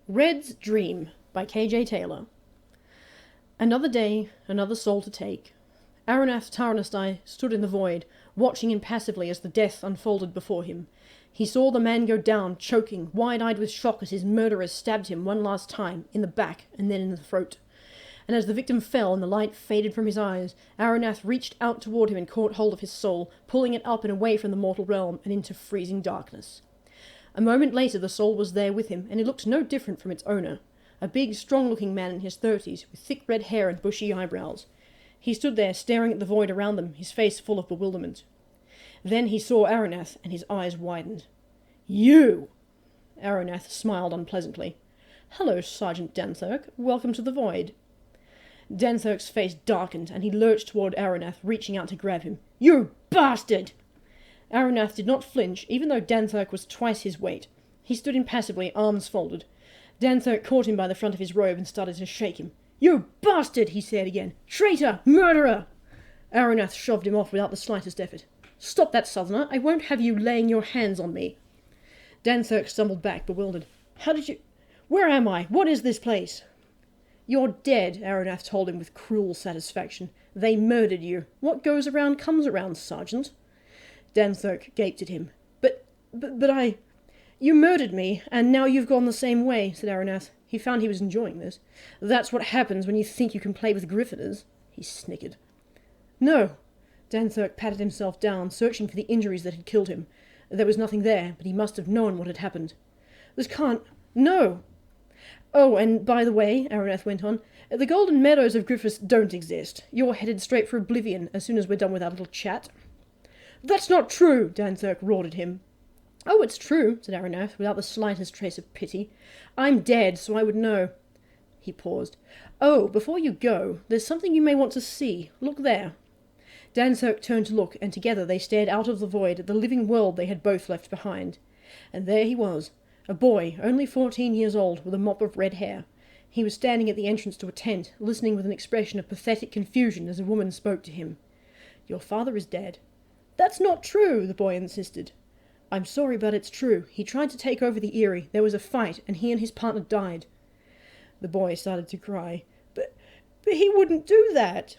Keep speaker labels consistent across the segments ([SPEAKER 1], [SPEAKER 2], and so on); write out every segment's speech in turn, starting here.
[SPEAKER 1] Red's Dream by K.J. Taylor. Another day, another soul to take. Arenadd Tarnastai stood in the void, watching impassively as the death unfolded before him. He saw the man go down, choking, wide-eyed with shock as his murderers stabbed him one last time, in the back and then in the throat. And as the victim fell and the light faded from his eyes, Arenadd reached out toward him and caught hold of his soul, pulling it up and away from the mortal realm and into freezing darkness. A moment later the soul was there with him, and it looked no different from its owner, a big, strong-looking man in his 30s, with thick red hair and bushy eyebrows. He stood there, staring at the void around them, his face full of bewilderment. Then he saw Arenadd, and his eyes widened. "You!" Arenadd smiled unpleasantly. "Hello, Sergeant Danthurk. Welcome to the void." Danthurk's face darkened, and he lurched toward Arenadd, reaching out to grab him. "You bastard!" Arenadd did not flinch, even though Danthurk was twice his weight. He stood impassively, arms folded. Danthurk caught him by the front of his robe and started to shake him. "You bastard!" he said again. "Traitor! Murderer!" Arenadd shoved him off without the slightest effort. "Stop that, Southerner! I won't have you laying your hands on me." Danthurk stumbled back, bewildered. "How did you... Where am I? What is this place?" "You're dead," Arenadd told him with cruel satisfaction. "They murdered you. What goes around comes around, Sergeant." Danthurk gaped at him. But I... "You murdered me, and now you've gone the same way," said Arenadd. He found he was enjoying this. "That's what happens when you think you can play with griffins," he snickered. "No." Danthurk patted himself down, searching for the injuries that had killed him. There was nothing there, but he must have known what had happened. "This can't... No!" "Oh, and by the way," Arenadd went on, "the Golden Meadows of Griffiths don't exist. You're headed straight for oblivion as soon as we're done with our little chat." "That's not true!" Danthurk roared at him. "Oh, it's true," said Arenadd, without the slightest trace of pity. "I'm dead, so I would know." He paused. "Oh, before you go, there's something you may want to see. Look there." Danthurk turned to look, and together they stared out of the void at the living world they had both left behind. And there he was, a boy, only 14 years old, with a mop of red hair. He was standing at the entrance to a tent, listening with an expression of pathetic confusion as a woman spoke to him. "Your father is dead." "That's not true," the boy insisted. "I'm sorry, but it's true. He tried to take over the Eyrie. There was a fight, and he and his partner died." The boy started to cry. But he wouldn't do that."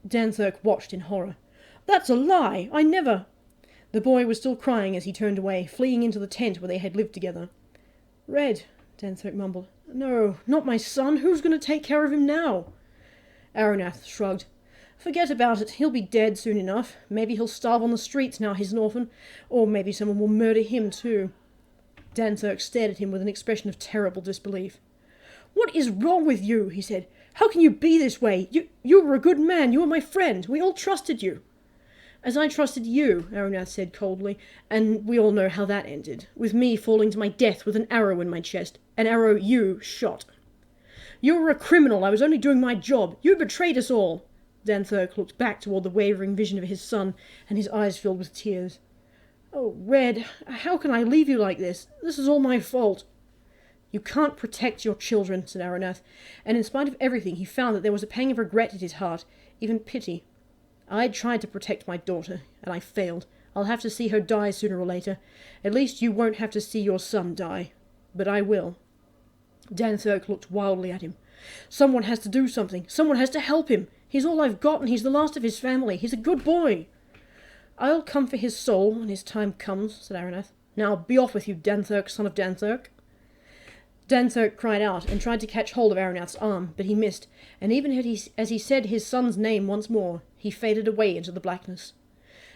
[SPEAKER 1] Danthurk watched in horror. "That's a lie! I never..." The boy was still crying as he turned away, fleeing into the tent where they had lived together. "Red," Danthurk mumbled. "No, not my son. Who's going to take care of him now?" Arenadd shrugged. "Forget about it. He'll be dead soon enough. Maybe he'll starve on the streets now he's an orphan. Or maybe someone will murder him too." Danthurk stared at him with an expression of terrible disbelief. "What is wrong with you?" he said. "How can you be this way? You were a good man. You were my friend. We all trusted you." "As I trusted you," Arenadd said coldly, "and we all know how that ended, with me falling to my death with an arrow in my chest, an arrow you shot." "You were a criminal. I was only doing my job. You betrayed us all." Danthurk looked back toward the wavering vision of his son, and his eyes filled with tears. "Oh, Red, how can I leave you like this? This is all my fault." "You can't protect your children," said Arenadd, and in spite of everything he found that there was a pang of regret at his heart, even pity. "I tried to protect my daughter, and I failed. I'll have to see her die sooner or later. At least you won't have to see your son die. But I will." Danthurk looked wildly at him. "Someone has to do something. Someone has to help him. He's all I've got, and he's the last of his family. He's a good boy." "I'll come for his soul when his time comes," said Arenadd. "Now be off with you, Danthurk, son of Danthurk." Danthurk cried out and tried to catch hold of Arenadd's arm, but he missed, and even as he said his son's name once more, he faded away into the blackness.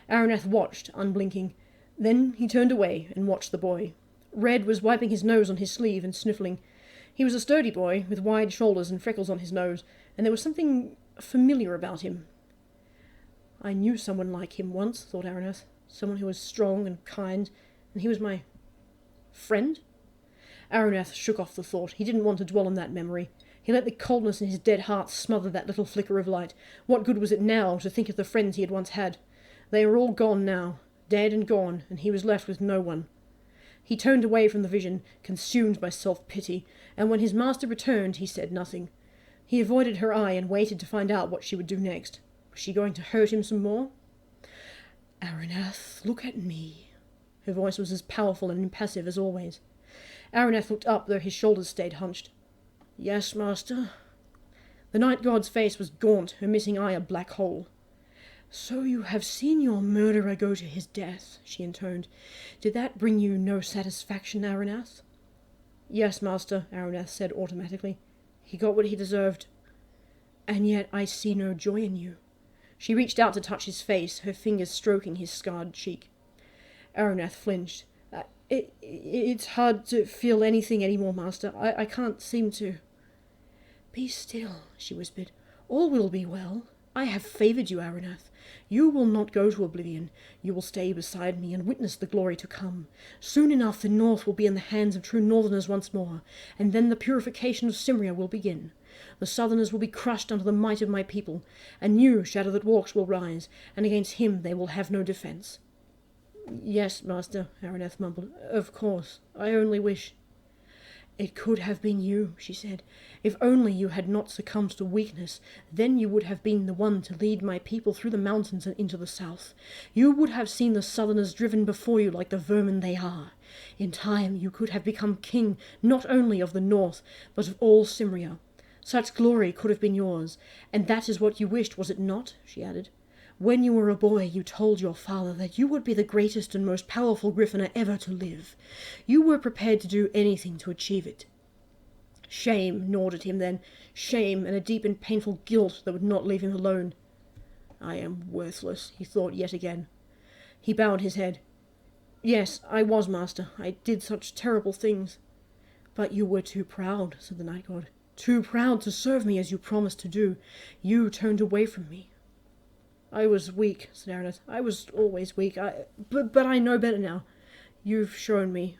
[SPEAKER 1] Arenadd watched, unblinking. Then he turned away and watched the boy. Red was wiping his nose on his sleeve and sniffling. He was a sturdy boy, with wide shoulders and freckles on his nose, and there was something familiar about him. "I knew someone like him once," thought Arenadd. "Someone who was strong and kind, and he was my... friend?" Arenadd shook off the thought. He didn't want to dwell on that memory. He let the coldness in his dead heart smother that little flicker of light. What good was it now to think of the friends he had once had? They were all gone now, dead and gone, and he was left with no one. He turned away from the vision, consumed by self-pity, and when his master returned he said nothing. He avoided her eye and waited to find out what she would do next. Was she going to hurt him some more? "Arenadd, look at me." Her voice was as powerful and impassive as always. Arenadd looked up, though his shoulders stayed hunched. "Yes, master." The night god's face was gaunt, her missing eye a black hole. "So you have seen your murderer go to his death," she intoned. "Did that bring you no satisfaction, Arenadd?" "Yes, master," Arenadd said automatically. "He got what he deserved." "And yet I see no joy in you." She reached out to touch his face, her fingers stroking his scarred cheek. Arenadd flinched. It's hard to feel anything anymore, master. I can't seem to." "Be still," she whispered. "All will be well. I have favoured you, Arenadd. You will not go to oblivion. You will stay beside me and witness the glory to come. Soon enough the North will be in the hands of true Northerners once more, and then the purification of Cimmeria will begin. The Southerners will be crushed under the might of my people. A new Shadow that Walks will rise, and against him they will have no defence." "Yes, master," Arenadd mumbled. "Of course. I only wish—" "It could have been you," she said. "If only you had not succumbed to weakness, then you would have been the one to lead my people through the mountains and into the south. You would have seen the Southerners driven before you like the vermin they are. In time you could have become king not only of the North, but of all Cimmeria. Such glory could have been yours, and that is what you wished, was it not?" she added. "When you were a boy, you told your father that you would be the greatest and most powerful Griffoner ever to live. You were prepared to do anything to achieve it." Shame gnawed at him then, shame and a deep and painful guilt that would not leave him alone. "I am worthless," he thought yet again. He bowed his head. "Yes, I was, master. I did such terrible things." "But you were too proud," said the night god. "Too proud to serve me as you promised to do. You turned away from me." "I was weak," said Arenadd. "I was always weak. But I know better now. You've shown me."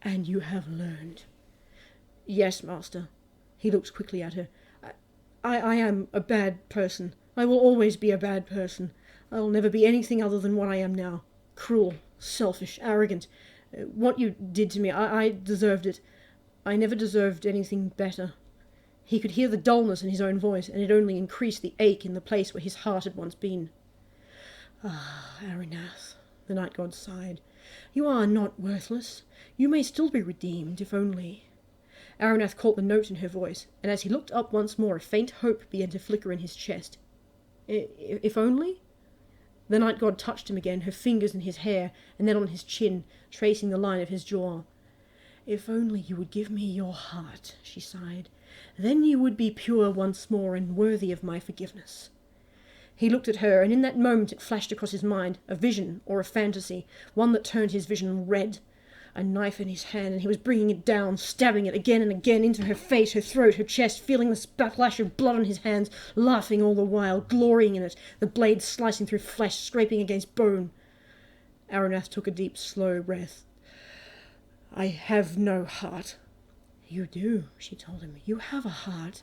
[SPEAKER 1] "And you have learned." "Yes, master." He looked quickly at her. I am a bad person. I will always be a bad person. I will never be anything other than what I am now. Cruel, selfish, arrogant. What you did to me, I deserved it. I never deserved anything better." He could hear the dullness in his own voice, and it only increased the ache in the place where his heart had once been. "Ah, Arenadd," the night god sighed. "You are not worthless. You may still be redeemed, if only—" Arenadd caught the note in her voice, and as he looked up once more a faint hope began to flicker in his chest. If only? The night god touched him again, her fingers in his hair, and then on his chin, tracing the line of his jaw. "If only you would give me your heart," she sighed. "Then you would be pure once more and worthy of my forgiveness." He looked at her, and in that moment it flashed across his mind, a vision or a fantasy, one that turned his vision red. A knife in his hand, and he was bringing it down, stabbing it again and again into her face, her throat, her chest, feeling the splash of blood on his hands, laughing all the while, glorying in it, the blade slicing through flesh, scraping against bone. Arenadd took a deep, slow breath. "I have no heart." "You do," she told him. "You have a heart,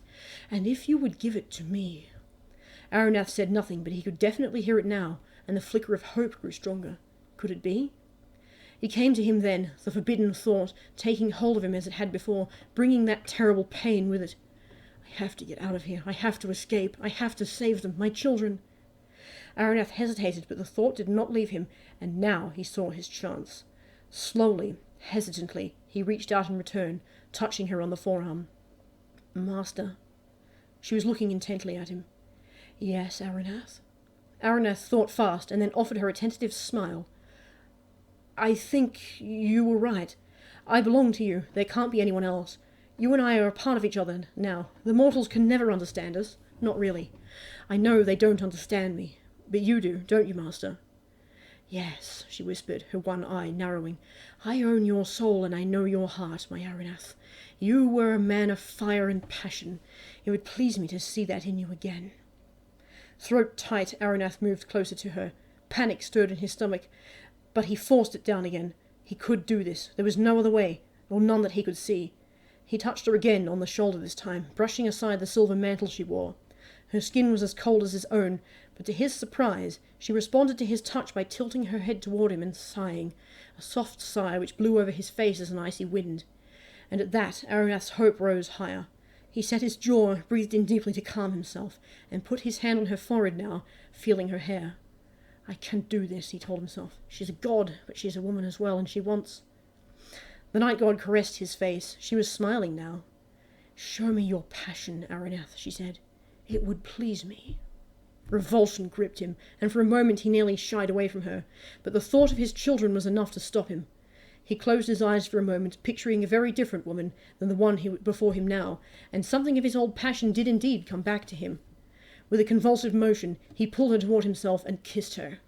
[SPEAKER 1] and if you would give it to me—" Arenadd said nothing, but he could definitely hear it now, and the flicker of hope grew stronger. Could it be? It came to him then, the forbidden thought, taking hold of him as it had before, bringing that terrible pain with it. "I have to get out of here. I have to escape. I have to save them, my children." Arenadd hesitated, but the thought did not leave him, and now he saw his chance. Slowly, hesitantly, he reached out in return, touching her on the forearm. "Master." She was looking intently at him. "Yes, Arenadd." Arenadd thought fast, and then offered her a tentative smile. "I think you were right. I belong to you. There can't be anyone else. You and I are a part of each other now. The mortals can never understand us. Not really. I know they don't understand me. But you do, don't you, master?" "Yes," she whispered, her one eye narrowing. "I own your soul, and I know your heart, my Arenadd. You were a man of fire and passion. It would please me to see that in you again." Throat tight, Arenadd moved closer to her. Panic stirred in his stomach, but he forced it down again. He could do this. There was no other way, or none that he could see. He touched her again on the shoulder this time, brushing aside the silver mantle she wore. Her skin was as cold as his own, but to his surprise, she responded to his touch by tilting her head toward him and sighing, a soft sigh which blew over his face as an icy wind. And at that, Arenadd's hope rose higher. He set his jaw, breathed in deeply to calm himself, and put his hand on her forehead now, feeling her hair. "I can do this," he told himself. "She's a god, but she's a woman as well, and she wants—" The night god caressed his face. She was smiling now. "Show me your passion, Arenadd," she said. "It would please me." Revulsion gripped him, and for a moment he nearly shied away from her, but the thought of his children was enough to stop him. He closed his eyes for a moment, picturing a very different woman than the one before him now, and something of his old passion did indeed come back to him. With a convulsive motion, he pulled her toward himself and kissed her.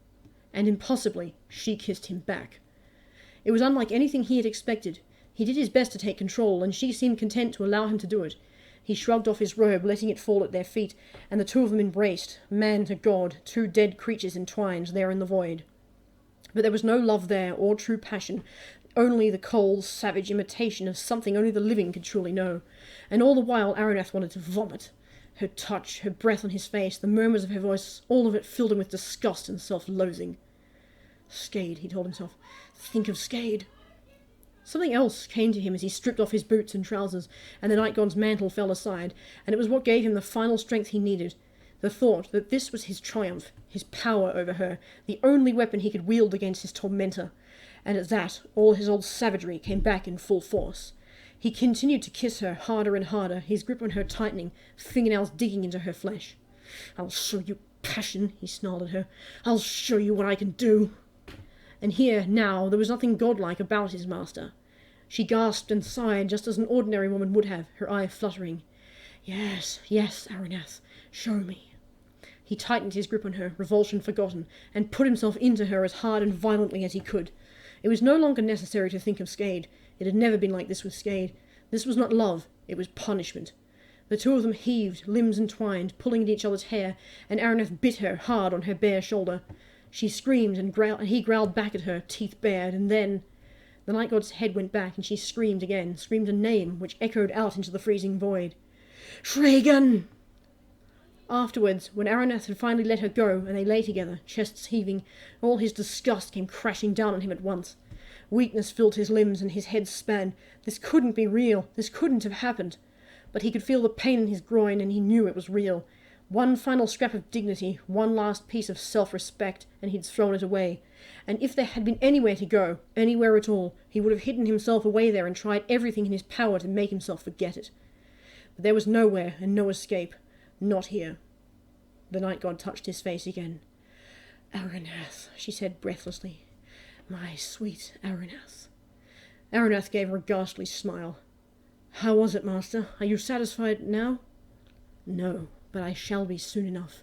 [SPEAKER 1] And impossibly, she kissed him back. It was unlike anything he had expected. He did his best to take control, and she seemed content to allow him to do it. He shrugged off his robe, letting it fall at their feet, and the two of them embraced, man to god, two dead creatures entwined there in the void. But there was no love there, or true passion, only the cold, savage imitation of something only the living could truly know. And all the while Arenadd wanted to vomit. Her touch, her breath on his face, the murmurs of her voice, all of it filled him with disgust and self-loathing. Skade, he told himself. Think of Skade. Something else came to him as he stripped off his boots and trousers, and the night god's mantle fell aside, and it was what gave him the final strength he needed. The thought that this was his triumph, his power over her, the only weapon he could wield against his tormentor. And at that, all his old savagery came back in full force. He continued to kiss her harder and harder, his grip on her tightening, fingernails digging into her flesh. "I'll show you passion," he snarled at her. "I'll show you what I can do." And here, now, there was nothing godlike about his master. She gasped and sighed just as an ordinary woman would have, her eye fluttering. "Yes, yes, Arenadd, show me." He tightened his grip on her, revulsion forgotten, and put himself into her as hard and violently as he could. It was no longer necessary to think of Skade. It had never been like this with Skade. This was not love, it was punishment. The two of them heaved, limbs entwined, pulling at each other's hair, and Arenadd bit her hard on her bare shoulder. She screamed and he growled back at her, teeth bared, and then... The night god's head went back, and she screamed again, screamed a name which echoed out into the freezing void. "Shragan!" Afterwards, when Arenadd had finally let her go, and they lay together, chests heaving, all his disgust came crashing down on him at once. Weakness filled his limbs, and his head span. This couldn't be real. This couldn't have happened. But he could feel the pain in his groin, and he knew it was real. One final scrap of dignity, one last piece of self-respect, and he'd thrown it away. And if there had been anywhere to go, anywhere at all, he would have hidden himself away there and tried everything in his power to make himself forget it. But there was nowhere and no escape. Not here. The night god touched his face again. "Arenadd," she said breathlessly. "My sweet Arenadd." Arenadd gave her a ghastly smile. "How was it, master? Are you satisfied now?" "No, but I shall be soon enough.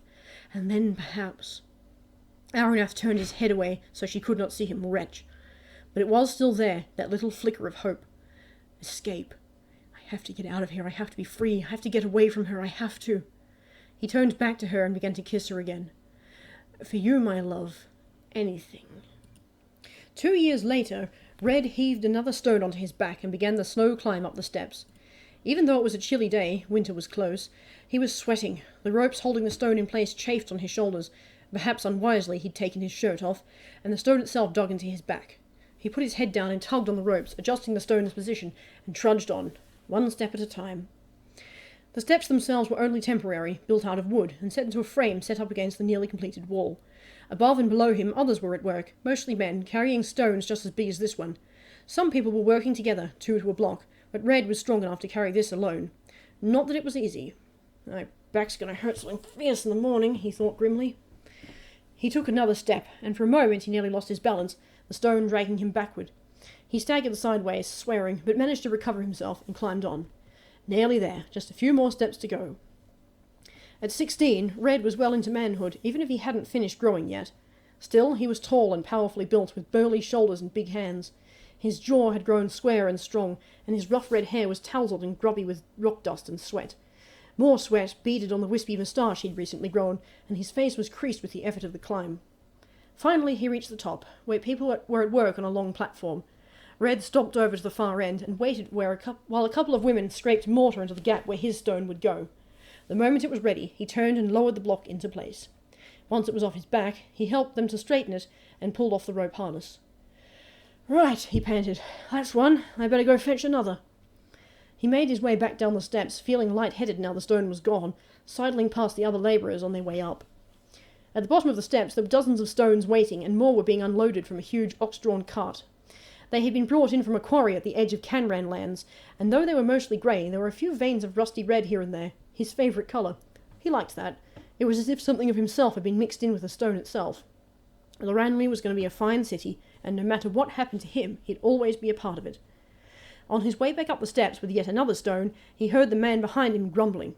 [SPEAKER 1] And then perhaps..." Arenadd turned his head away so she could not see him retch. But it was still there, that little flicker of hope. Escape. I have to get out of here. I have to be free. I have to get away from her. I have to. He turned back to her and began to kiss her again. "For you, my love, anything." 2 years later, Red heaved another stone onto his back and began the slow climb up the steps. Even though it was a chilly day, winter was close, he was sweating. The ropes holding the stone in place chafed on his shoulders. Perhaps unwisely he'd taken his shirt off, and the stone itself dug into his back. He put his head down and tugged on the ropes, adjusting the stone's position, and trudged on, one step at a time. The steps themselves were only temporary, built out of wood, and set into a frame set up against the nearly completed wall. Above and below him others were at work, mostly men, carrying stones just as big as this one. Some people were working together, 2 to a block, but Red was strong enough to carry this alone. Not that it was easy. "My back's going to hurt something fierce in the morning," he thought grimly. He took another step, and for a moment he nearly lost his balance, the stone dragging him backward. He staggered sideways, swearing, but managed to recover himself and climbed on. Nearly there, just a few more steps to go. At 16, Red was well into manhood, even if he hadn't finished growing yet. Still, he was tall and powerfully built, with burly shoulders and big hands. His jaw had grown square and strong, and his rough red hair was tousled and grubby with rock dust and sweat. More sweat beaded on the wispy moustache he'd recently grown, and his face was creased with the effort of the climb. Finally, he reached the top, where people were at work on a long platform. Red stomped over to the far end and waited while a couple of women scraped mortar into the gap where his stone would go. The moment it was ready, he turned and lowered the block into place. Once it was off his back, he helped them to straighten it and pulled off the rope harness. "Right," he panted. "That's one. I better go fetch another." He made his way back down the steps, feeling light-headed now the stone was gone, sidling past the other labourers on their way up. At the bottom of the steps there were dozens of stones waiting, and more were being unloaded from a huge ox-drawn cart. They had been brought in from a quarry at the edge of Canran lands, and though they were mostly grey, there were a few veins of rusty red here and there, his favourite colour. He liked that. It was as if something of himself had been mixed in with the stone itself. Loranley was going to be a fine city, and no matter what happened to him, he'd always be a part of it. On his way back up the steps with yet another stone, he heard the man behind him grumbling.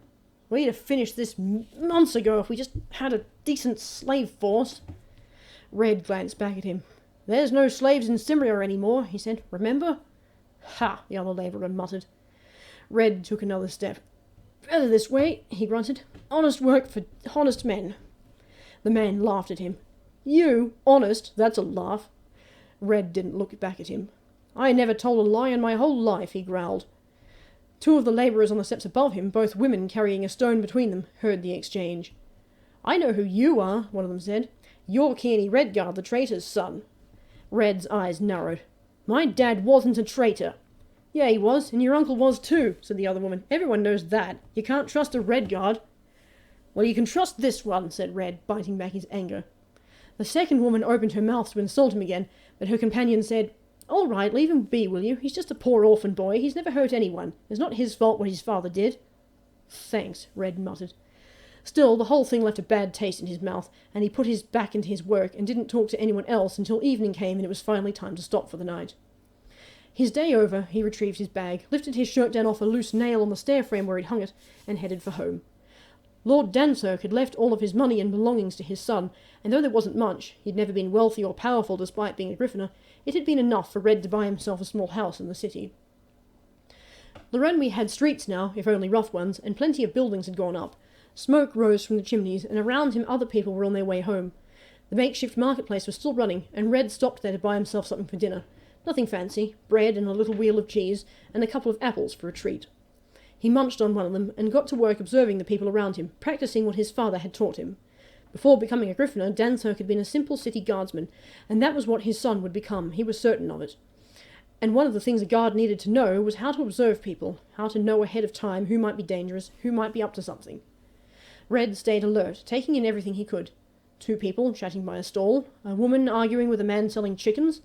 [SPEAKER 1] "We'd have finished this months ago if we just had a decent slave force." Red glanced back at him. "There's no slaves in Cimmeria any more," he said. "Remember?" "Ha!" the other labourer muttered. Red took another step. "Better this way," he grunted. "Honest work for honest men." The man laughed at him. "You? Honest? That's a laugh." Red didn't look back at him. "I never told a lie in my whole life," he growled. Two of the labourers on the steps above him, both women carrying a stone between them, heard the exchange. "I know who you are," one of them said. "You're Kearney Redguard, the traitor's son." Red's eyes narrowed. "My dad wasn't a traitor." "Yeah, he was, and your uncle was too," said the other woman. "Everyone knows that. You can't trust a Redguard." "Well, you can trust this one," said Red, biting back his anger. The second woman opened her mouth to insult him again, but her companion said, "All right, leave him be, will you? He's just a poor orphan boy. He's never hurt anyone. It's not his fault what his father did." "Thanks," Red muttered. Still, the whole thing left a bad taste in his mouth, and he put his back into his work and didn't talk to anyone else until evening came and it was finally time to stop for the night. His day over, he retrieved his bag, lifted his shirt down off a loose nail on the stair frame where he'd hung it, and headed for home. Lord Dancerk had left all of his money and belongings to his son, and though there wasn't much, he'd never been wealthy or powerful despite being a Griffiner, it had been enough for Red to buy himself a small house in the city. Loranley had streets now, if only rough ones, and plenty of buildings had gone up. Smoke rose from the chimneys, and around him other people were on their way home. The makeshift marketplace was still running, and Red stopped there to buy himself something for dinner. Nothing fancy, bread and a little wheel of cheese, and a couple of apples for a treat. He munched on one of them, and got to work observing the people around him, practising what his father had taught him. Before becoming a Griffiner, Dancerk had been a simple city guardsman, and that was what his son would become, he was certain of it. And one of the things a guard needed to know was how to observe people, how to know ahead of time who might be dangerous, who might be up to something. Red stayed alert, taking in everything he could. Two people chatting by a stall, a woman arguing with a man selling chickens,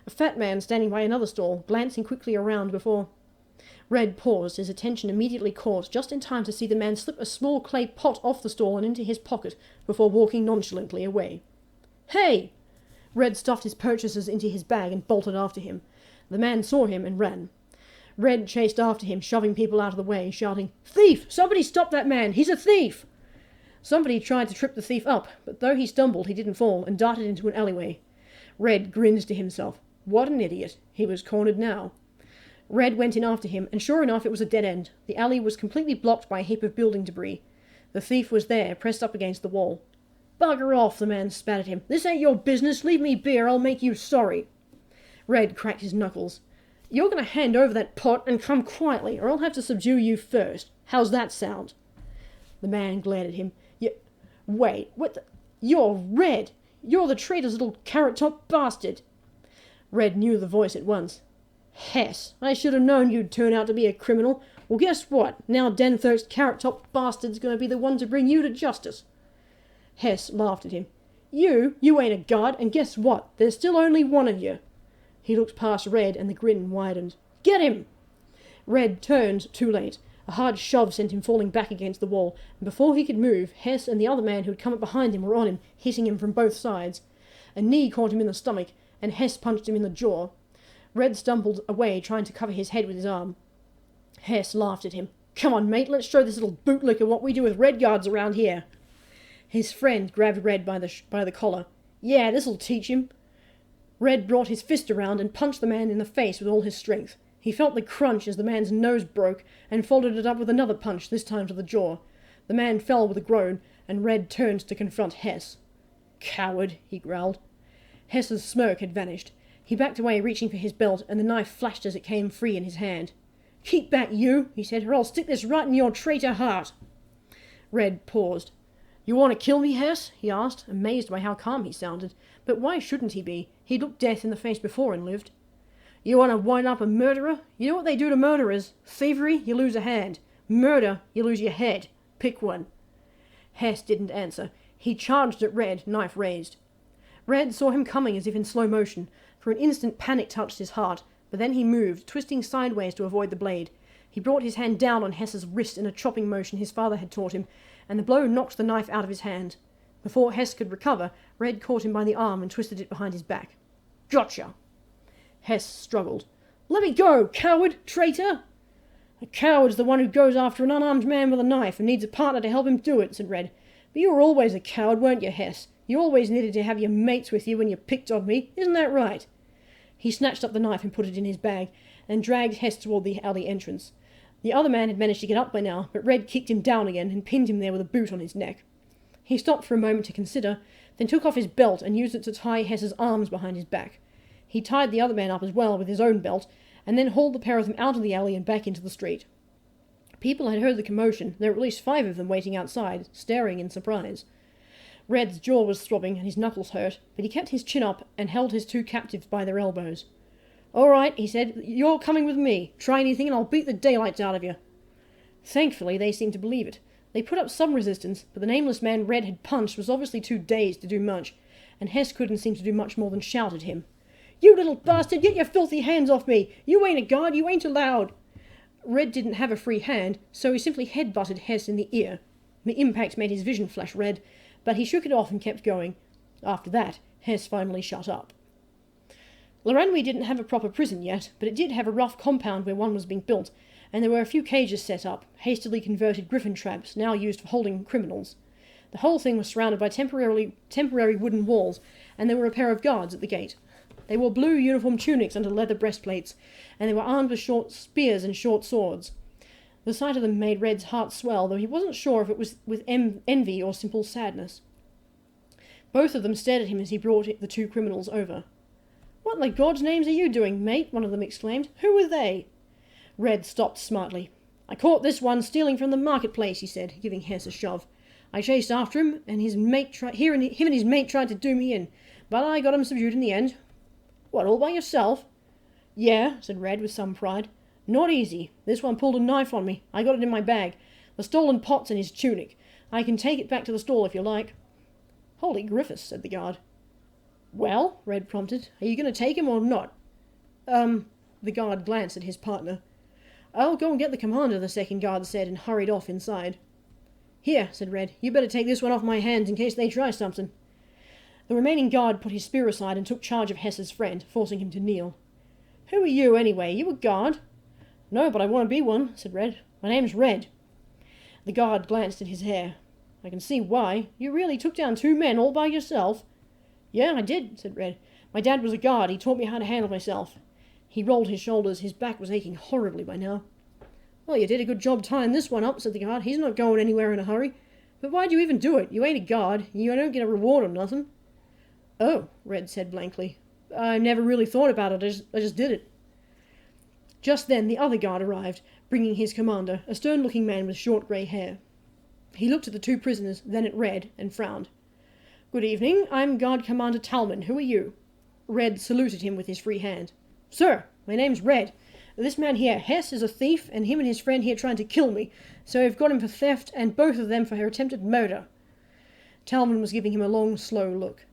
[SPEAKER 1] a fat man standing by another stall, glancing quickly around before... Red paused, his attention immediately caught, just in time to see the man slip a small clay pot off the stall and into his pocket, before walking nonchalantly away. "Hey!" Red stuffed his purchases into his bag and bolted after him. The man saw him and ran. Red chased after him, shoving people out of the way, shouting, "Thief! Somebody stop that man! He's a thief!" Somebody tried to trip the thief up, but though he stumbled, he didn't fall, and darted into an alleyway. Red grinned to himself. What an idiot. He was cornered now. Red went in after him, and sure enough it was a dead end. The alley was completely blocked by a heap of building debris. The thief was there, pressed up against the wall. "Bugger off," the man spat at him. "This ain't your business. Leave me be or I'll make you sorry." Red cracked his knuckles. "You're going to hand over that pot and come quietly, or I'll have to subdue you first. How's that sound?" The man glared at him. Wait, what the... You're Red! You're the traitor's little carrot-top bastard!" Red knew the voice at once. "Hess, I should have known you'd turn out to be a criminal. Well, guess what? Now Dancerk's carrot-top bastard's going to be the one to bring you to justice." Hess laughed at him. You ain't a guard, and guess what? There's still only one of you." He looked past Red, and the grin widened. "Get him!" Red turned too late. A hard shove sent him falling back against the wall, and before he could move, Hess and the other man who had come up behind him were on him, hitting him from both sides. A knee caught him in the stomach, and Hess punched him in the jaw. Red stumbled away, trying to cover his head with his arm. Hess laughed at him. "Come on, mate, let's show this little bootlicker what we do with Redguards around here." His friend grabbed Red by the collar. "Yeah, this'll teach him." Red brought his fist around and punched the man in the face with all his strength. He felt the crunch as the man's nose broke, and followed it up with another punch, this time to the jaw. The man fell with a groan, and Red turned to confront Hess. "Coward," he growled. Hess's smirk had vanished. He backed away, reaching for his belt, and the knife flashed as it came free in his hand. "Keep back, you," he said, "or I'll stick this right in your traitor heart." Red paused. "You want to kill me, Hess?" he asked, amazed by how calm he sounded. But why shouldn't he be? He'd looked death in the face before and lived. "You want to wind up a murderer? You know what they do to murderers? Thievery, you lose a hand. Murder, you lose your head. Pick one." Hess didn't answer. He charged at Red, knife raised. Red saw him coming as if in slow motion. For an instant panic touched his heart, but then he moved, twisting sideways to avoid the blade. He brought his hand down on Hess's wrist in a chopping motion his father had taught him, and the blow knocked the knife out of his hand. Before Hess could recover, Red caught him by the arm and twisted it behind his back. "Gotcha!" Hess struggled. "Let me go, coward, traitor!" "A coward's the one who goes after an unarmed man with a knife and needs a partner to help him do it," said Red. "But you were always a coward, weren't you, Hess? You always needed to have your mates with you when you picked on me. Isn't that right?" He snatched up the knife and put it in his bag, and dragged Hess toward the alley entrance. The other man had managed to get up by now, but Red kicked him down again and pinned him there with a boot on his neck. He stopped for a moment to consider, then took off his belt and used it to tie Hess's arms behind his back. He tied the other man up as well with his own belt, and then hauled the pair of them out of the alley and back into the street. People had heard the commotion. There were at least 5 of them waiting outside, staring in surprise. Red's jaw was throbbing and his knuckles hurt, but he kept his chin up and held his 2 captives by their elbows. "All right," he said, "you're coming with me. Try anything and I'll beat the daylights out of you." Thankfully, they seemed to believe it. They put up some resistance, but the nameless man Red had punched was obviously too dazed to do much, and Hess couldn't seem to do much more than shout at him. "You little bastard, get your filthy hands off me! You ain't a guard, you ain't allowed!" Red didn't have a free hand, so he simply headbutted Hess in the ear. The impact made his vision flash red, but he shook it off and kept going. After that, Hess finally shut up. Loranwy didn't have a proper prison yet, but it did have a rough compound where one was being built, and there were a few cages set up, hastily converted griffin traps, now used for holding criminals. The whole thing was surrounded by temporary wooden walls, and there were a pair of guards at the gate. They wore blue uniform tunics under leather breastplates, and they were armed with short spears and short swords. The sight of them made Red's heart swell, though he wasn't sure if it was with envy or simple sadness. Both of them stared at him as he brought the 2 criminals over. "What in the God's names are you doing, mate?" one of them exclaimed. "Who were they?" Red stopped smartly. "I caught this one stealing from the marketplace," he said, giving Hess a shove. "I chased after him, and him and his mate tried to do me in, but I got him subdued in the end." "What, all by yourself?" "Yeah," said Red with some pride. "Not easy. This one pulled a knife on me. I got it in my bag. The stolen pot's in his tunic. I can take it back to the stall if you like." "Holy Griffiths," said the guard. "Well," Red prompted, "are you going to take him or not?" The guard glanced at his partner. "I'll go and get the commander," the second guard said, and hurried off inside. "Here," said Red, "you better take this one off my hands in case they try something." The remaining guard put his spear aside and took charge of Hess's friend, forcing him to kneel. "Who are you, anyway? You a guard?" "No, but I want to be one," said Red. "My name's Red." The guard glanced at his hair. "I can see why. You really took down 2 men all by yourself?" "Yeah, I did," said Red. "My dad was a guard. He taught me how to handle myself." He rolled his shoulders. His back was aching horribly by now. "Well, you did a good job tying this one up," said the guard. "He's not going anywhere in a hurry. But why'd you even do it? You ain't a guard. You don't get a reward or nothing." "Oh," Red said blankly. "I never really thought about it. I just did it." Just then the other guard arrived, bringing his commander, a stern-looking man with short grey hair. He looked at the 2 prisoners, then at Red, and frowned. "Good evening. I'm Guard Commander Talman. Who are you?" Red saluted him with his free hand. "Sir, my name's Red. This man here, Hess, is a thief, and him and his friend here trying to kill me, so I've got him for theft and both of them for attempted murder." Talman was giving him a long, slow look.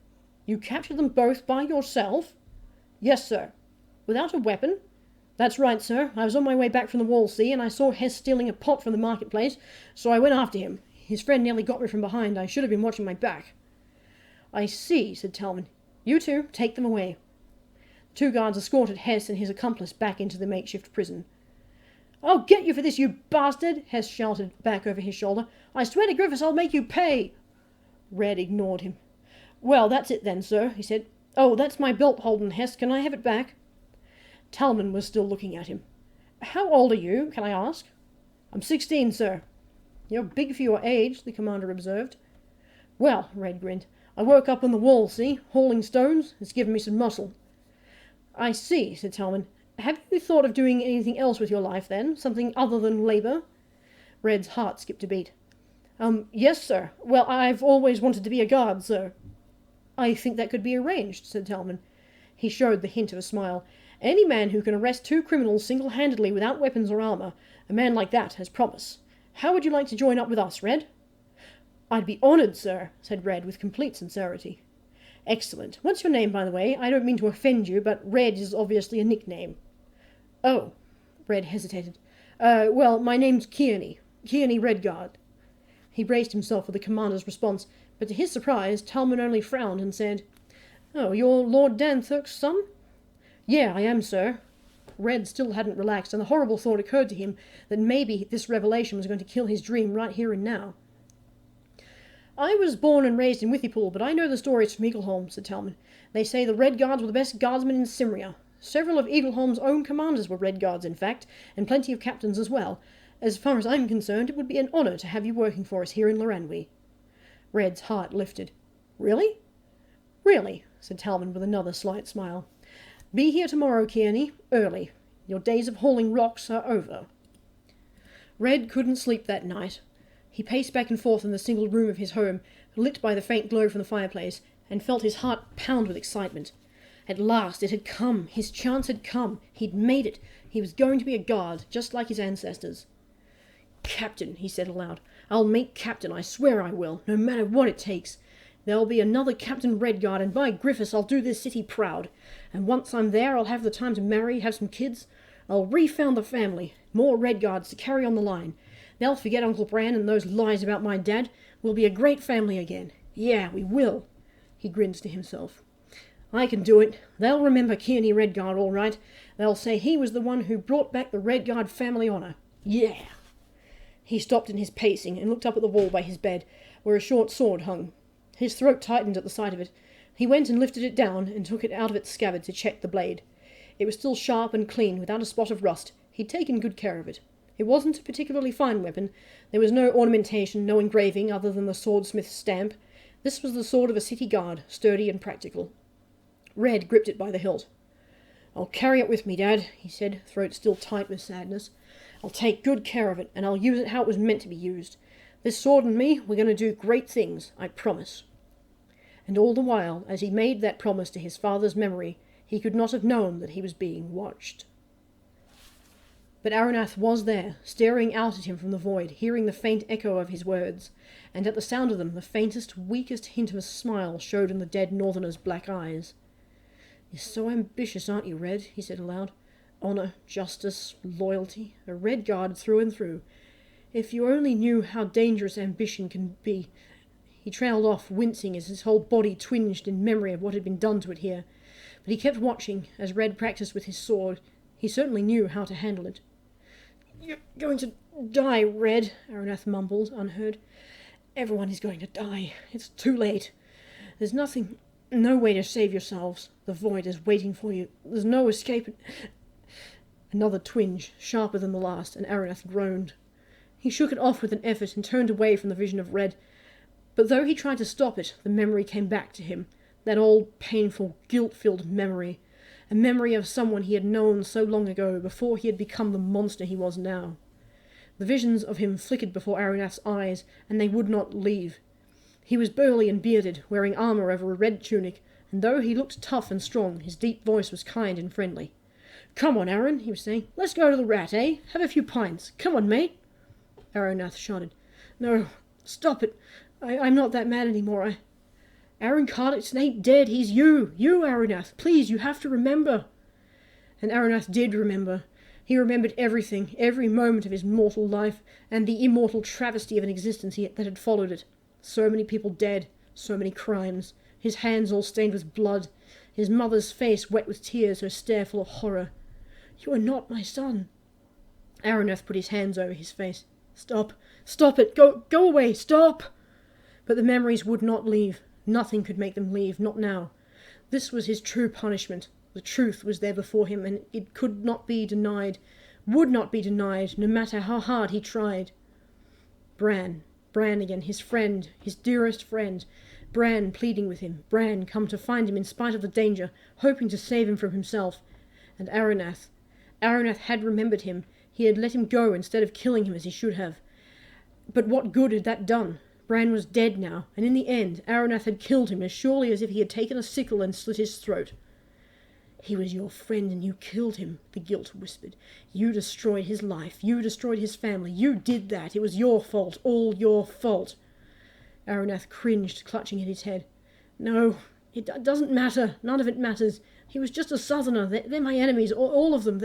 [SPEAKER 1] "You captured them both by yourself?" "Yes, sir." "Without a weapon?" "That's right, sir. I was on my way back from the wall, see, and I saw Hess stealing a pot from the marketplace, so I went after him. His friend nearly got me from behind. I should have been watching my back." "I see," said Talman. "You 2, take them away." The 2 guards escorted Hess and his accomplice back into the makeshift prison. "I'll get you for this, you bastard!" Hess shouted back over his shoulder. "I swear to Griffiths I'll make you pay!" Red ignored him. "Well, that's it then, sir," he said. "Oh, that's my belt holding, Hess. Can I have it back?" Talman was still looking at him. "How old are you, can I ask?" "I'm 16, sir." "You're big for your age," the commander observed. "Well," Red grinned, "I woke up on the wall, see, hauling stones. It's given me some muscle." "I see," said Talman. "Have you thought of doing anything else with your life, then? Something other than labour?" Red's heart skipped a beat. Yes, sir. Well, I've always wanted to be a guard, sir." "I think that could be arranged," said Talman. He showed the hint of a smile. "Any man who can arrest 2 criminals single-handedly without weapons or armour, a man like that has promise. How would you like to join up with us, Red?" "I'd be honoured, sir," said Red with complete sincerity. Excellent. What's your name, by the way? I don't mean to offend you, but Red is obviously a nickname. Oh, Red hesitated. Well, my name's Kearney. Kearney Redguard. He braced himself for the commander's response, but to his surprise, Talman only frowned and said, Oh, you're Lord Danthurk's son? Yeah, I am, sir. Red still hadn't relaxed, and the horrible thought occurred to him that maybe this revelation was going to kill his dream right here and now. I was born and raised in Withypool, but I know the stories from Eagleholm, said Talman. They say the Redguards were the best guardsmen in Cimmeria. Several of Eagleholm's own commanders were Redguards, in fact, and plenty of captains as well. As far as I'm concerned, it would be an honour to have you working for us here in Loranwy. Red's heart lifted. Really? Really, said Talman with another slight smile. Be here tomorrow, Kearney, early. Your days of hauling rocks are over. Red couldn't sleep that night. He paced back and forth in the single room of his home, lit by the faint glow from the fireplace, and felt his heart pound with excitement. At last it had come. His chance had come. He'd made it. He was going to be a guard, just like his ancestors. Captain, he said aloud. I'll make captain, I swear I will, no matter what it takes. There'll be another Captain Redguard, and by Griffiths I'll do this city proud. And once I'm there, I'll have the time to marry, have some kids. I'll refound the family, more Redguards to carry on the line. They'll forget Uncle Bran and those lies about my dad. We'll be a great family again. Yeah, we will. He grinned to himself. I can do it. They'll remember Kearney Redguard all right. They'll say he was the one who brought back the Redguard family honour. Yeah. He stopped in his pacing and looked up at the wall by his bed, where a short sword hung. His throat tightened at the sight of it. He went and lifted it down and took it out of its scabbard to check the blade. It was still sharp and clean, without a spot of rust. He'd taken good care of it. It wasn't a particularly fine weapon. There was no ornamentation, no engraving other than the swordsmith's stamp. This was the sword of a city guard, sturdy and practical. Red gripped it by the hilt. I'll carry it with me, Dad, he said, throat still tight with sadness. I'll take good care of it, and I'll use it how it was meant to be used. This sword and me, we're going to do great things, I promise. And all the while, as he made that promise to his father's memory, he could not have known that he was being watched. But Arenadd was there, staring out at him from the void, hearing the faint echo of his words, and at the sound of them the faintest, weakest hint of a smile showed in the dead northerner's black eyes. You're so ambitious, aren't you, Red? He said aloud. Honour, justice, loyalty, a Redguard through and through. If you only knew how dangerous ambition can be. He trailed off, wincing as his whole body twinged in memory of what had been done to it here. But he kept watching, as Red practised with his sword. He certainly knew how to handle it. You're going to die, Red, Arenadd mumbled, unheard. Everyone is going to die. It's too late. There's nothing, no way to save yourselves. The void is waiting for you. There's no escape. Another twinge, sharper than the last, and Arenadd groaned. He shook it off with an effort and turned away from the vision of Red. But though he tried to stop it, the memory came back to him. That old, painful, guilt-filled memory. A memory of someone he had known so long ago, before he had become the monster he was now. The visions of him flickered before Arenadd's eyes, and they would not leave. He was burly and bearded, wearing armour over a red tunic, and though he looked tough and strong, his deep voice was kind and friendly. Come on, Aaron, he was saying. Let's go to the Rat, eh? Have a few pints. Come on, mate. Arenadd shouted. No, stop it. I'm not that mad anymore. Aaron Carlixton ain't dead. He's you. You, Arenadd. Please, you have to remember. And Arenadd did remember. He remembered everything, every moment of his mortal life, and the immortal travesty of an existence that had followed it. So many people dead, so many crimes, his hands all stained with blood, his mother's face wet with tears, her stare full of horror. You are not my son. Arenadd put his hands over his face. Stop. Stop it. Go away. Stop. But the memories would not leave. Nothing could make them leave, not now. This was his true punishment. The truth was there before him, and it could not be denied, would not be denied, no matter how hard he tried. Bran again, his friend, his dearest friend. Bran pleading with him, Bran come to find him in spite of the danger, hoping to save him from himself. And Arenadd had remembered him. He had let him go instead of killing him as he should have. But what good had that done? Bran was dead now, and in the end Arenadd had killed him as surely as if he had taken a sickle and slit his throat. He was your friend and you killed him, the guilt whispered. You destroyed his life. You destroyed his family. You did that. It was your fault. All your fault. Arenadd cringed, clutching at his head. No, It doesn't matter. None of it matters. He was just a southerner. They're my enemies, all of them.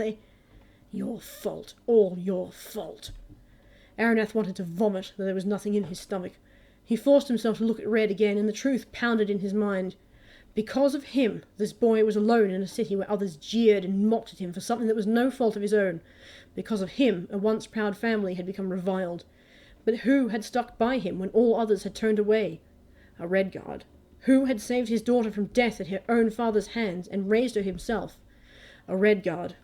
[SPEAKER 1] Your fault. All your fault. Arenadd wanted to vomit, though there was nothing in his stomach. He forced himself to look at Red again, and the truth pounded in his mind. Because of him, this boy was alone in a city where others jeered and mocked at him for something that was no fault of his own. Because of him, a once proud family had become reviled. But who had stuck by him when all others had turned away? A Redguard. Who had saved his daughter from death at her own father's hands and raised her himself? A Redguard.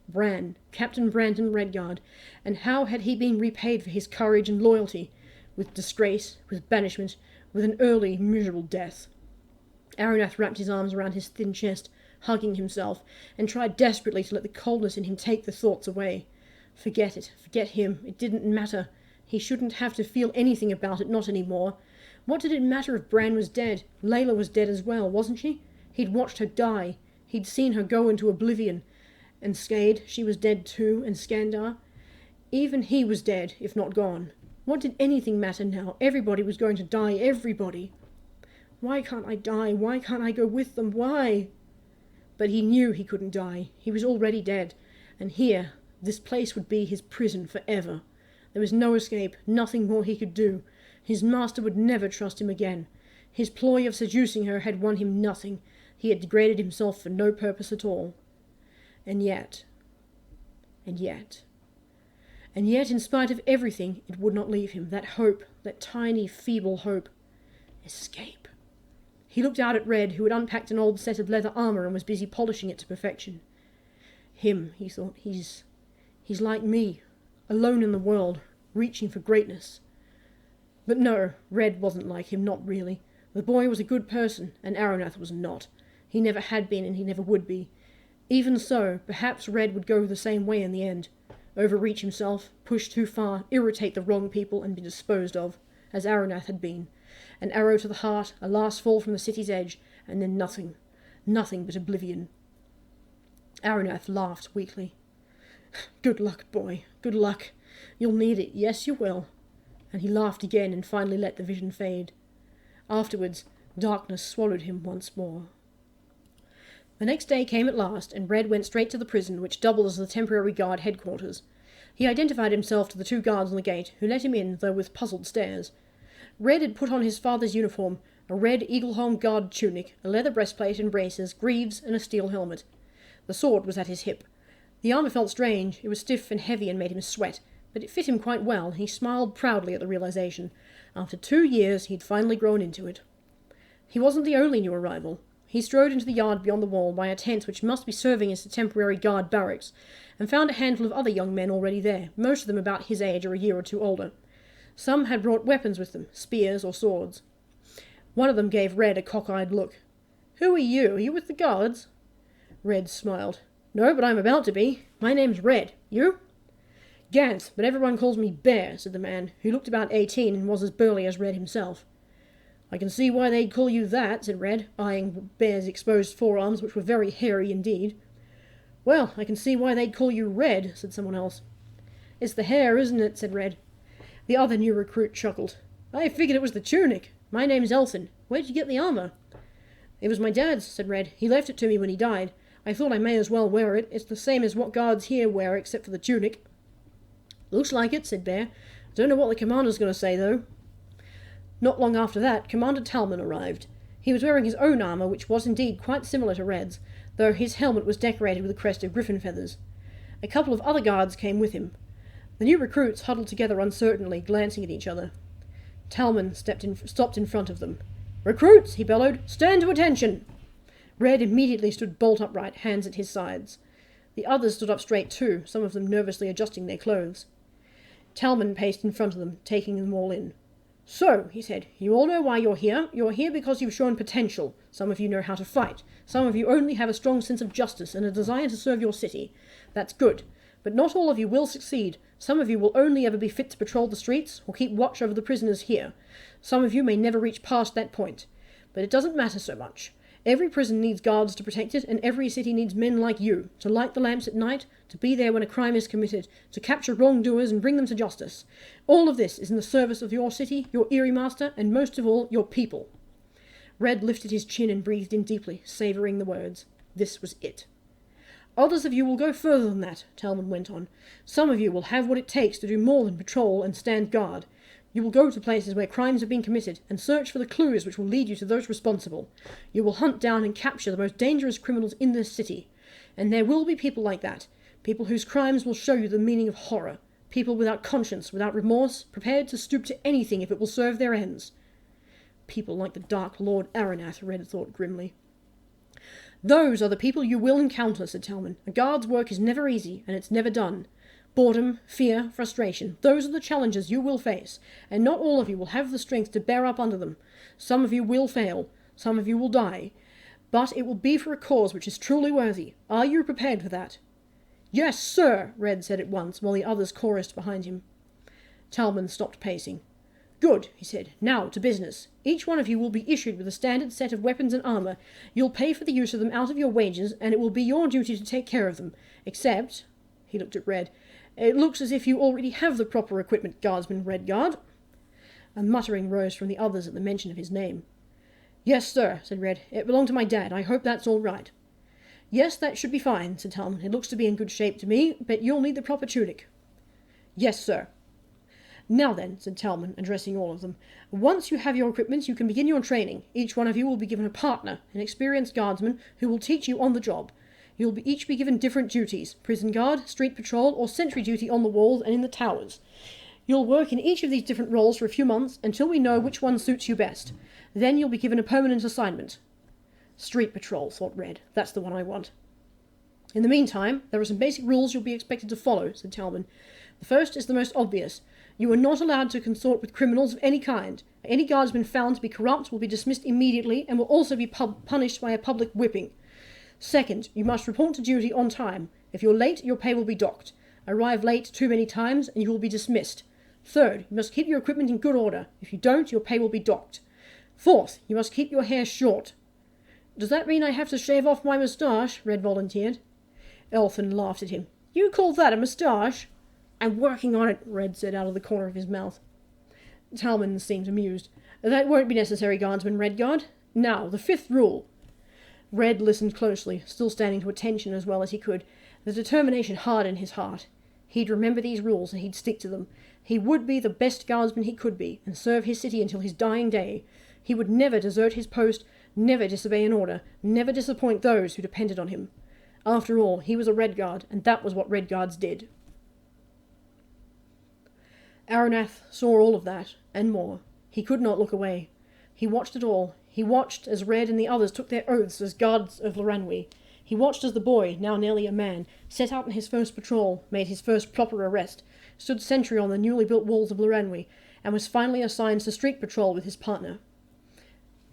[SPEAKER 1] Bran, Captain Brandon Redguard, and how had he been repaid for his courage and loyalty? With disgrace, with banishment, with an early, miserable death. Arenadd wrapped his arms around his thin chest, hugging himself, and tried desperately to let the coldness in him take the thoughts away. Forget it, forget him, it didn't matter. He shouldn't have to feel anything about it, not any more. What did it matter if Bran was dead? Layla was dead as well, wasn't she? He'd watched her die. He'd seen her go into oblivion. And Skade, she was dead too, and Skandar. Even he was dead, if not gone. What did anything matter now? Everybody was going to die, everybody. Why can't I die? Why can't I go with them? Why? But he knew he couldn't die. He was already dead. And here, this place would be his prison forever. There was no escape, nothing more he could do. His master would never trust him again. His ploy of seducing her had won him nothing. He had degraded himself for no purpose at all. And yet, in spite of everything, it would not leave him. That hope, that tiny, feeble hope. Escape. He looked out at Red, who had unpacked an old set of leather armour and was busy polishing it to perfection. Him, he thought, he's like me, alone in the world, reaching for greatness. But no, Red wasn't like him, not really. The boy was a good person, and Arenadd was not. He never had been, and he never would be. Even so, perhaps Red would go the same way in the end. Overreach himself, push too far, irritate the wrong people, and be disposed of, as Arenadd had been. An arrow to the heart, a last fall from the city's edge, and then nothing. Nothing but oblivion. Arenadd laughed weakly. Good luck, boy, good luck. You'll need it, yes you will. And he laughed again and finally let the vision fade. Afterwards, darkness swallowed him once more. The next day came at last, and Red went straight to the prison, which doubled as the temporary guard headquarters. He identified himself to the two guards on the gate, who let him in, though with puzzled stares. Red had put on his father's uniform, a red Eagleholm guard tunic, a leather breastplate and braces, greaves, and a steel helmet. The sword was at his hip. The armour felt strange. It was stiff and heavy and made him sweat, but it fit him quite well, and he smiled proudly at the realization. After 2 years, he'd finally grown into it. He wasn't the only new arrival. He strode into the yard beyond the wall by a tent which must be serving as the temporary guard barracks, and found a handful of other young men already there, most of them about his age or a year or two older. Some had brought weapons with them, spears or swords. One of them gave Red a cock-eyed look. "Who are you? Are you with the guards?" Red smiled. "No, but I'm about to be. My name's Red. You?" "Gant, but everyone calls me Bear," said the man, who looked about 18 and was as burly as Red himself. "I can see why they'd call you that," said Red, eyeing Bear's exposed forearms, which were very hairy indeed. "Well, I can see why they'd call you Red," said someone else. "It's the hair, isn't it?" said Red. The other new recruit chuckled. "I figured it was the tunic. My name's Elthin. Where'd you get the armour?" "It was my dad's," said Red. "He left it to me when he died. I thought I may as well wear it. It's the same as what guards here wear, except for the tunic." "Looks like it," said Bear. "Don't know what the commander's going to say, though." Not long after that, Commander Talman arrived. He was wearing his own armour, which was indeed quite similar to Red's, though his helmet was decorated with a crest of griffin feathers. A couple of other guards came with him. The new recruits huddled together uncertainly, glancing at each other. Talman stopped in front of them. "Recruits," he bellowed, "stand to attention!" Red immediately stood bolt upright, hands at his sides. The others stood up straight too, some of them nervously adjusting their clothes. Talman paced in front of them, taking them all in. "So," he said, "you all know why you're here. You're here because you've shown potential. Some of you know how to fight. Some of you only have a strong sense of justice and a desire to serve your city. That's good. But not all of you will succeed. Some of you will only ever be fit to patrol the streets or keep watch over the prisoners here. Some of you may never reach past that point. But it doesn't matter so much. Every prison needs guards to protect it, and every city needs men like you, to light the lamps at night, to be there when a crime is committed, to capture wrongdoers and bring them to justice. All of this is in the service of your city, your Eerie Master, and most of all, your people." Red lifted his chin and breathed in deeply, savouring the words. This was it. Others of you will go further than that, Talman went on. Some of you will have what it takes to do more than patrol and stand guard. You will go to places where crimes have been committed and search for the clues which will lead you to those responsible. You will hunt down and capture the most dangerous criminals in this city. And there will be people like that, people whose crimes will show you the meaning of horror, people without conscience, without remorse, prepared to stoop to anything if it will serve their ends. People like the Dark Lord Arenadd, Red thought grimly. Those are the people you will encounter, said Talman. A guard's work is never easy, and it's never done. Boredom, fear, frustration, those are the challenges you will face, and not all of you will have the strength to bear up under them. Some of you will fail, some of you will die, but it will be for a cause which is truly worthy. Are you prepared for that? Yes, sir, Red said at once, while the others chorused behind him. Talman stopped pacing. Good, he said. Now to business. Each one of you will be issued with a standard set of weapons and armour. You'll pay for the use of them out of your wages, and it will be your duty to take care of them. Except, he looked at Red, it looks as if you already have the proper equipment, Guardsman Redguard. A muttering rose from the others at the mention of his name. Yes, sir, said Red. It belonged to my dad. I hope that's all right. Yes, that should be fine, said Talman. It looks to be in good shape to me, but you'll need the proper tunic. Yes, sir. Now then, said Talman, addressing all of them, once you have your equipment, you can begin your training. Each one of you will be given a partner, an experienced guardsman, who will teach you on the job. You'll each be given different duties, prison guard, street patrol, or sentry duty on the walls and in the towers. You'll work in each of these different roles for a few months until we know which one suits you best. Then you'll be given a permanent assignment. Street patrol, thought Red. That's the one I want. In the meantime, there are some basic rules you'll be expected to follow, said Talman. The first is the most obvious. You are not allowed to consort with criminals of any kind. Any guardsman found to be corrupt will be dismissed immediately and will also be punished by a public whipping. Second, you must report to duty on time. If you're late, your pay will be docked. Arrive late too many times and you will be dismissed. Third, you must keep your equipment in good order. If you don't, your pay will be docked. Fourth, you must keep your hair short. Does that mean I have to shave off my moustache? Red volunteered. Elthan laughed at him. You call that a moustache? I'm working on it, Red said out of the corner of his mouth. Talman seemed amused. That won't be necessary, Guardsman Redguard. Now, the fifth rule. Red listened closely, still standing to attention as well as he could. The determination hard in his heart. He'd remember these rules and he'd stick to them. He would be the best guardsman he could be, and serve his city until his dying day. He would never desert his post, never disobey an order, never disappoint those who depended on him. After all, he was a Redguard, and that was what Redguards did. Arenadd saw all of that, and more. He could not look away. He watched it all. He watched as Red and the others took their oaths as guards of Loranwi. He watched as the boy, now nearly a man, set out on his first patrol, made his first proper arrest, stood sentry on the newly built walls of Loranwi, and was finally assigned to street patrol with his partner.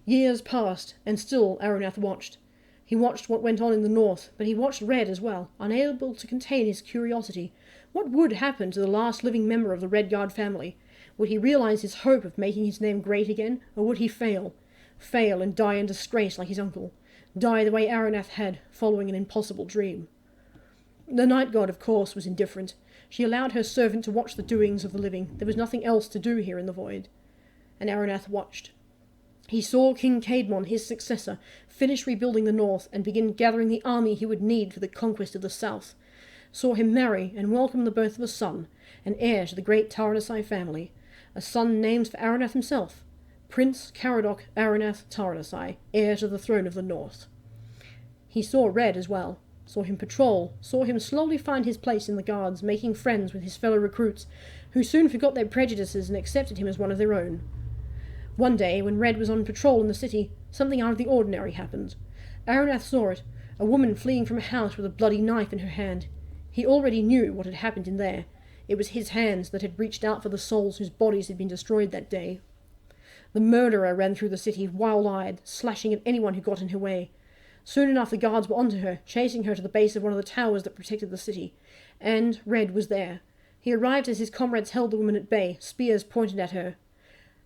[SPEAKER 1] Years passed, and still Arenadd watched. He watched what went on in the north, but he watched Red as well, unable to contain his curiosity. What would happen to the last living member of the Redguard family? Would he realize his hope of making his name great again, or would he fail? Fail and die in disgrace like his uncle. Die the way Arenadd had, following an impossible dream. The night god, of course, was indifferent. She allowed her servant to watch the doings of the living. There was nothing else to do here in the void. And Arenadd watched. He saw King Caedmon, his successor, finish rebuilding the north and begin gathering the army he would need for the conquest of the south. Saw him marry and welcome the birth of a son, an heir to the great Taranasai family, a son named for Arenadd himself, Prince Caradoc Arenadd Taranasai, heir to the throne of the north. He saw Red as well, saw him patrol, saw him slowly find his place in the guards, making friends with his fellow recruits, who soon forgot their prejudices and accepted him as one of their own. One day, when Red was on patrol in the city, something out of the ordinary happened. Arenadd saw it, a woman fleeing from a house with a bloody knife in her hand. He already knew what had happened in there. It was his hands that had reached out for the souls whose bodies had been destroyed that day. The murderer ran through the city, wild-eyed, slashing at anyone who got in her way. Soon enough the guards were onto her, chasing her to the base of one of the towers that protected the city. And Red was there. He arrived as his comrades held the woman at bay, spears pointed at her.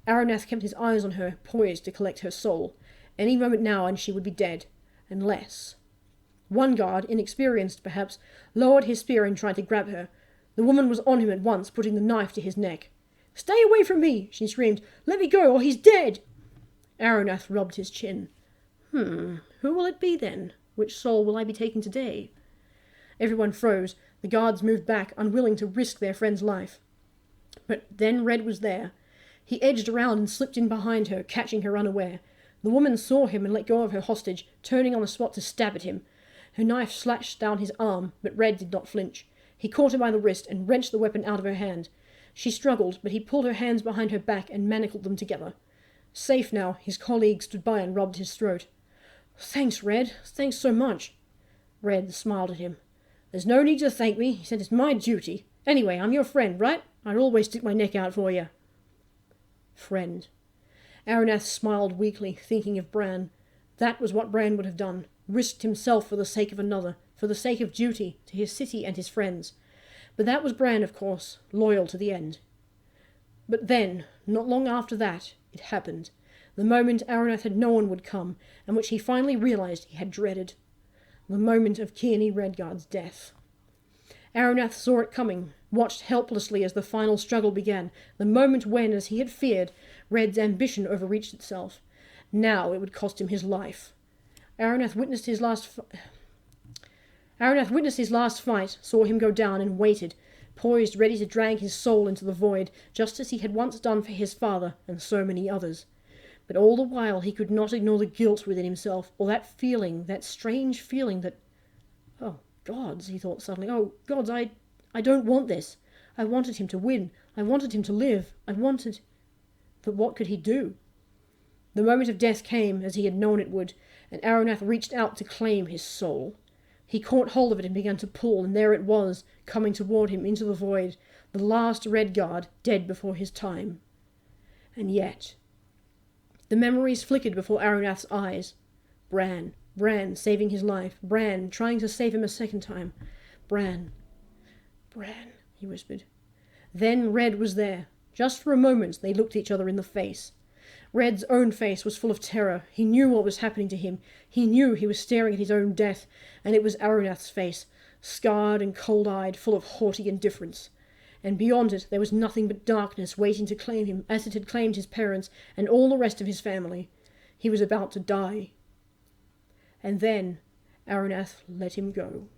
[SPEAKER 1] Arenadd kept his eyes on her, poised to collect her soul. Any moment now and she would be dead. Unless... One guard, inexperienced perhaps, lowered his spear and tried to grab her. The woman was on him at once, putting the knife to his neck. "Stay away from me!" she screamed. "Let me go, or he's dead!" Arenadd rubbed his chin. Who will it be then? Which soul will I be taking today? Everyone froze. The guards moved back, unwilling to risk their friend's life. But then Red was there. He edged around and slipped in behind her, catching her unaware. The woman saw him and let go of her hostage, turning on the spot to stab at him. Her knife slashed down his arm, but Red did not flinch. He caught her by the wrist and wrenched the weapon out of her hand. She struggled, but he pulled her hands behind her back and manacled them together. Safe now, his colleague stood by and rubbed his throat. Thanks, Red. Thanks so much. Red smiled at him. There's no need to thank me. He said it's my duty. Anyway, I'm your friend, right? I'd always stick my neck out for you. Friend. Arenadd smiled weakly, thinking of Bran. That was what Bran would have done. Risked himself for the sake of another, for the sake of duty, to his city and his friends. But that was Bran, of course, loyal to the end. But then, not long after that, it happened. The moment Arenadd had known would come, and which he finally realized he had dreaded. The moment of Kearney Redguard's death. Arenadd saw it coming, watched helplessly as the final struggle began, the moment when, as he had feared, Red's ambition overreached itself. Now it would cost him his life. Arenadd witnessed his last fight, saw him go down, and waited, poised ready to drag his soul into the void, just as he had once done for his father and so many others. But all the while he could not ignore the guilt within himself, or that feeling, that strange feeling that... Oh, gods, he thought suddenly. Oh, gods, I don't want this. I wanted him to win. I wanted him to live. But what could he do? The moment of death came, as he had known it would, and Arenadd reached out to claim his soul. He caught hold of it and began to pull, and there it was, coming toward him into the void, the last Redguard, dead before his time. And yet... The memories flickered before Arenadd's eyes. Bran saving his life. Bran trying to save him a second time. Bran, he whispered. Then Red was there. Just for a moment they looked each other in the face. Red's own face was full of terror. He knew what was happening to him. He knew he was staring at his own death, and it was Arenadd's face, scarred and cold-eyed, full of haughty indifference. And beyond it there was nothing but darkness waiting to claim him, as it had claimed his parents and all the rest of his family. He was about to die. And then Arenadd let him go.